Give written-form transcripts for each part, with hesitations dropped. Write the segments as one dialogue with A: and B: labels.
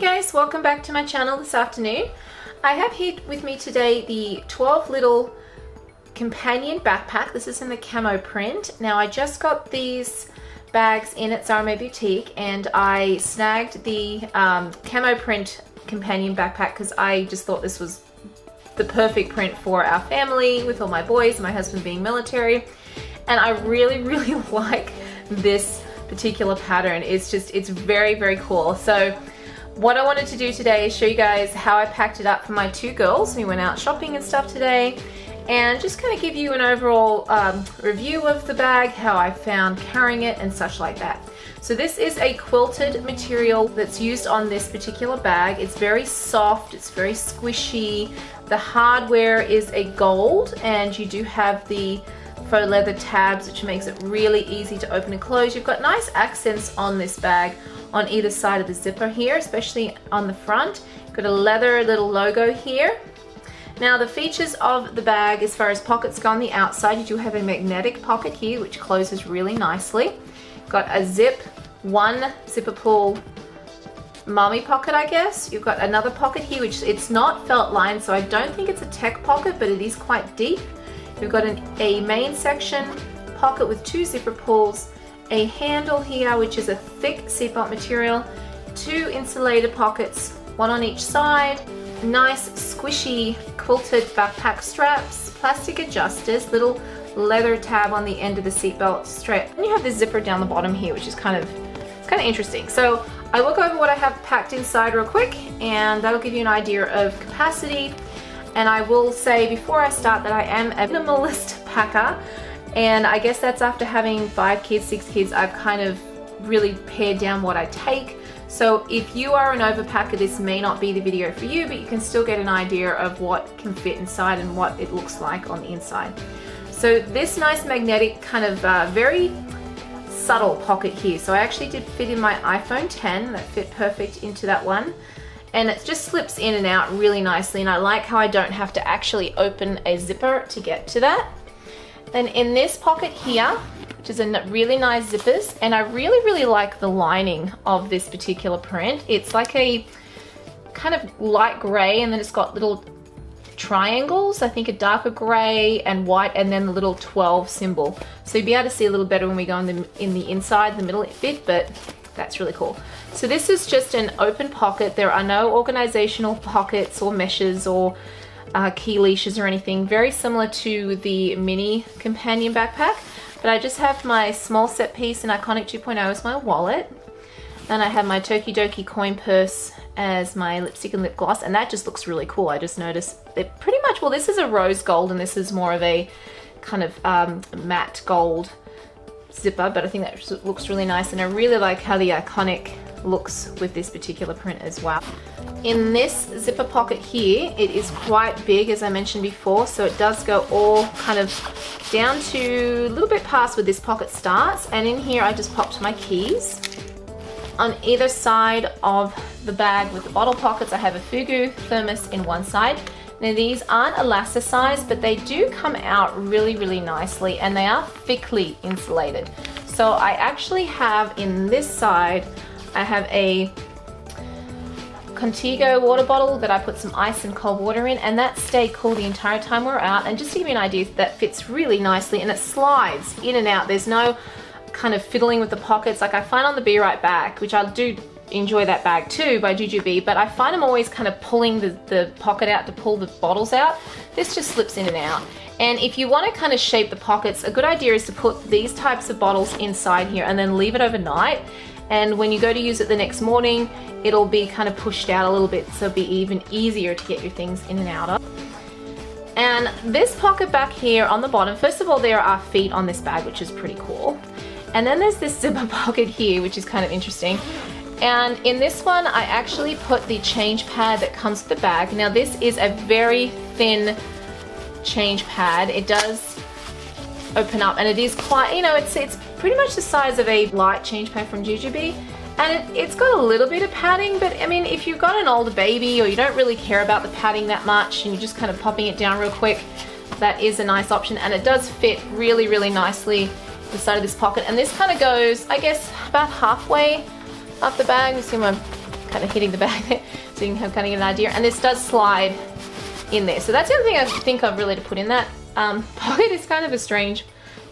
A: Hey guys, welcome back to my channel this afternoon. I have here with me today the 12Little Companion Backpack. This is in the camo print. Now I just got these bags in at Zahramay Boutique and I snagged the camo print companion backpack because I just thought this was the perfect print for our family with all my boys and my husband being military. And I really like this particular pattern. It's very, very cool. So what I wanted to do today is show you guys how I packed it up for my two girls. We went out shopping and stuff today, and just kind of give you an overall review of the bag, how I found carrying it and such like that. So this is a quilted material that's used on this particular bag. It's very soft, it's very squishy. The hardware is a gold, and you do have the faux leather tabs, which makes it really easy to open and close. You've got nice accents on this bag on either side of the zipper here, especially on the front. You've got a leather little logo here. Now the features of the bag as far as pockets go on the outside, you do have a magnetic pocket here which closes really nicely. You've got a zip, one zipper pull mommy pocket, I guess. You've got another pocket here which it's not felt lined, so I don't think it's a tech pocket, but it is quite deep. We've got a main section pocket with two zipper pulls, a handle here which is a thick seatbelt material, two insulated pockets, one on each side, nice squishy quilted backpack straps, plastic adjusters, little leather tab on the end of the seatbelt strap, and you have the zipper down the bottom here, which is kind of interesting. So I will go over what I have packed inside real quick, and that'll give you an idea of capacity. And I will say before I start that I am a minimalist packer, and I guess that's after having 5 kids, 6 kids, I've kind of really pared down what I take. So if you are an overpacker, this may not be the video for you, but you can still get an idea of what can fit inside and what it looks like on the inside. So this nice magnetic kind of very subtle pocket here. So I actually did fit in my iPhone 10, that fit perfect into that one. And it just slips in and out really nicely, and I like how I don't have to actually open a zipper to get to that. Then in this pocket here, which is a really nice zippers, and I really like the lining of this particular print. It's like a kind of light gray, and then it's got little triangles, I think a darker gray and white, and then the little 12 symbol. So you'll be able to see a little better when we go in the inside, the middle bit, but that's really cool. So this is just an open pocket. There are no organizational pockets or meshes or key leashes or anything. Very similar to the mini companion backpack, but I just have my small set piece in Iconic 2.0 as my wallet, and I have my Tokidoki coin purse as my lipstick and lip gloss, and that just looks really cool. I just noticed it pretty much, well, this is a rose gold and this is more of a kind of matte gold zipper, but I think that looks really nice, and I really like how the Iconic looks with this particular print as well. In this zipper pocket here, it is quite big, as I mentioned before, so it does go all kind of down to a little bit past where this pocket starts, and in here I just popped my keys. On either side of the bag with the bottle pockets, I have a fugu thermos in one side. Now these aren't elasticized, but they do come out really nicely, and they are thickly insulated. So I actually have in this side, I have a Contigo water bottle that I put some ice and cold water in, and that stayed cool the entire time we're out. And just to give you an idea, that fits really nicely, and it slides in and out. There's no kind of fiddling with the pockets like I find on the Be Right Back, which I do enjoy that bag too by Jujubee, but I find I'm always kind of pulling the pocket out to pull the bottles out. This just slips in and out. And if you want to kind of shape the pockets, a good idea is to put these types of bottles inside here and then leave it overnight. And when you go to use it the next morning, it'll be kind of pushed out a little bit, so it'll be even easier to get your things in and out of. And this pocket back here on the bottom, first of all, there are feet on this bag, which is pretty cool. And then there's this zipper pocket here, which is kind of interesting. And in this one, I actually put the change pad that comes with the bag. Now this is a very thin change pad. It does open up, and it is quite, you know, it's pretty much the size of a light change pad from Jujubee, and it's got a little bit of padding, but I mean, if you've got an older baby or you don't really care about the padding that much and you're just kind of popping it down real quick, that is a nice option, and it does fit really nicely the side of this pocket. And this kind of goes, I guess, about halfway up the bag. You see my kind of hitting the bag there, so you can kind of get an idea. And this does slide in there. So that's the other thing I think of really to put in that pocket. Is kind of a strange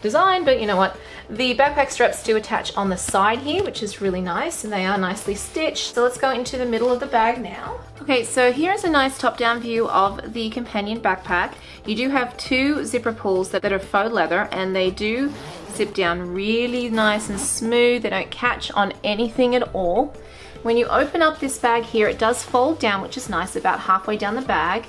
A: design, but you know what? The backpack straps do attach on the side here, which is really nice, and they are nicely stitched. So let's go into the middle of the bag now. Okay, so here's a nice top-down view of the companion backpack. You do have two zipper pulls that are faux leather, and they do zip down really nice and smooth. They don't catch on anything at all. When you open up this bag here, it does fold down, which is nice, about halfway down the bag.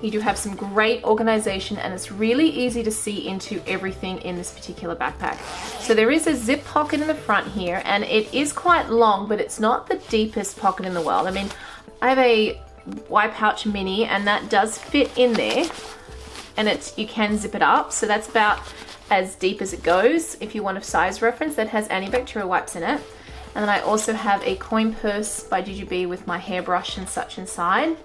A: You do have some great organization, and it's really easy to see into everything in this particular backpack. So there is a zip pocket in the front here, and it is quite long, but it's not the deepest pocket in the world. I mean, I have a Y pouch mini, and that does fit in there, and you can zip it up. So that's about as deep as it goes. If you want a size reference, that has antibacterial wipes in it. And then I also have a coin purse by GGB with my hairbrush and such inside.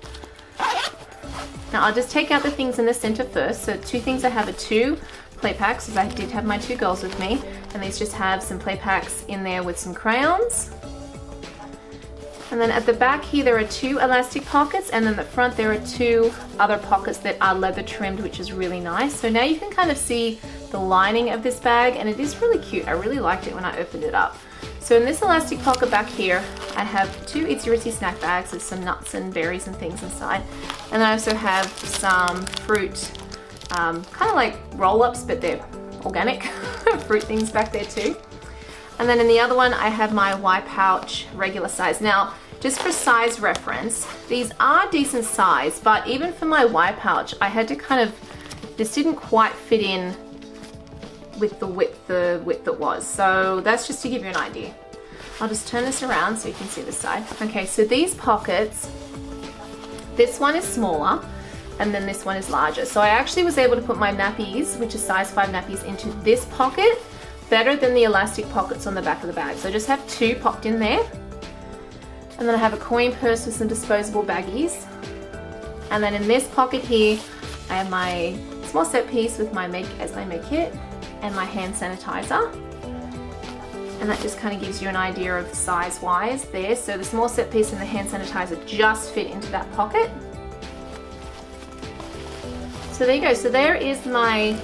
A: Now I'll just take out the things in the center first. So two things I have are two play packs, as I did have my two girls with me, and these just have some play packs in there with some crayons. And then at the back here there are two elastic pockets, and then the front there are two other pockets that are leather trimmed, which is really nice. So now you can kind of see the lining of this bag, and it is really cute. I really liked it when I opened it up. So in this elastic pocket back here, I have two Itsy Bitsy snack bags with some nuts and berries and things inside. And then I also have some fruit, kind of like roll-ups, but they're organic fruit things back there too. And then in the other one, I have my Y pouch regular size. Now, just for size reference, these are decent size, but even for my Y pouch, I had to kind of, this didn't quite fit in with the width it was. So that's just to give you an idea. I'll just turn this around so you can see this side. Okay, so these pockets, this one is smaller and then this one is larger. So I actually was able to put my nappies, which is size 5 nappies, into this pocket better than the elastic pockets on the back of the bag. So I just have two popped in there. And then I have a coin purse with some disposable baggies. And then in this pocket here, I have my small set piece with my Make As My Make kit and my hand sanitizer. And that just kind of gives you an idea of size-wise there. So the small set piece and the hand sanitizer just fit into that pocket. So there you go. So there is my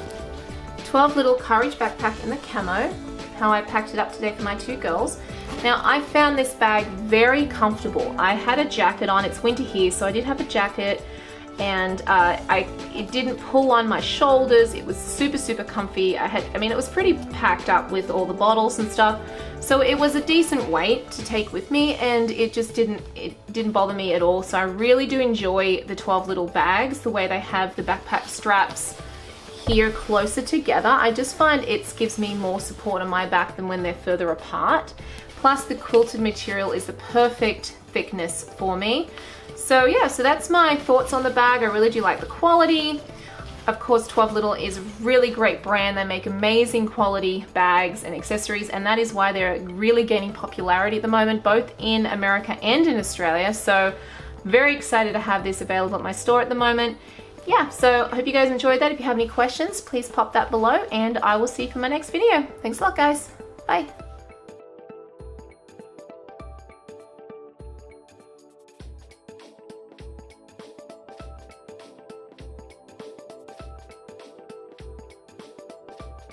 A: 12Little Courage backpack in the camo, how I packed it up today for my two girls. Now I found this bag very comfortable. I had a jacket on, it's winter here, so I did have a jacket, and it didn't pull on my shoulders. It was super comfy. I mean, it was pretty packed up with all the bottles and stuff. So it was a decent weight to take with me, and it didn't bother me at all. So I really do enjoy the 12Little bags, the way they have the backpack straps here closer together. I just find it gives me more support on my back than when they're further apart. Plus the quilted material is the perfect thickness for me. So yeah, so that's my thoughts on the bag. I really do like the quality. Of course, 12Little is a really great brand. They make amazing quality bags and accessories, and that is why they're really gaining popularity at the moment, both in America and in Australia. So very excited to have this available at my store at the moment. Yeah, so I hope you guys enjoyed that. If you have any questions, please pop that below, and I will see you for my next video. Thanks a lot, guys. Bye.